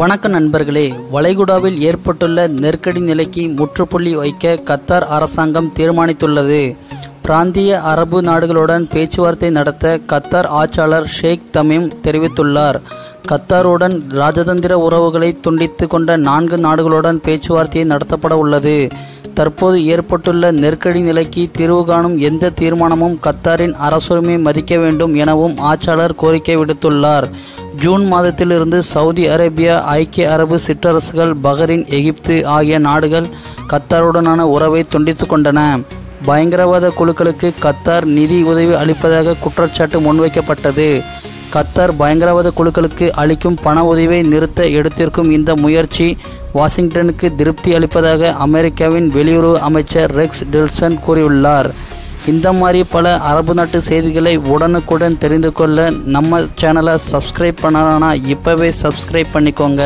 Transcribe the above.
வணக்க நண்பர்களே, வளைகுடாவில் ஏற்பட்டுள்ள நெருக்கடி நிலைக்கு முற்றுப்புள்ளி வைக்க கத்தார் அரசாங்கம் தீர்மானித்துள்ளது. பிராந்திய அரபு நாடுகளுடன் பேச்சுவார்த்தை நடத்த கத்தார் ஆட்சியாளர் ஷேக் தமீம் தெரிவித்துள்ளார். கத்தாருடன் ராஜதந்திர உறவுகளை துண்டித்து கொண்ட 4 நாடுகளுடன் பேச்சுவார்த்தை நடத்தப்பட உள்ளது. தற்போது ஏற்பட்டுள்ள நெருக்கடி நிலைக்கு தீர்வு காணும் எந்த தீர்மானமும் கத்தாரின் அரசுரிமை மதிக்க வேண்டும் எனவும் ஆட்சியாளர் கோரிக்கை விடுத்துள்ளார். ஜூன் மாதத்திலிருந்து சவுதி அரேபியா, ஐக்கிய அரபு சிற்றரசுகள், பஹ்ரைன், எகிப்து ஆகிய நாடுகள் கத்தாருடனான உறவை துண்டித்து கொண்டன. பயங்கரவாத குழுக்களுக்கு கத்தார் நிதி உதவி அளிப்பதாக குற்றச்சாட்டு முன்வைக்கப்பட்டது. கத்தார் பயங்கரவாத குழுக்களுக்கு அளிக்கும் பண உதவியை நிறுத்த எடுத்திருக்கும் இந்த முயற்சி வாஷிங்டனுக்கு திருப்தி அளிப்பதாக அமெரிக்காவின் வெளியுறவு அமைச்சர் ரெக்ஸ் டில்சன் கூறியுள்ளார். இந்த மாதிரி பல அரபு நாட்டு செய்திகளை உடனுக்குடன் தெரிந்து கொள்ள நம்ம சேனலை சப்ஸ்கிரைப் பண்ணலன்னா இப்போவே சப்ஸ்கிரைப் பண்ணிக்கோங்க.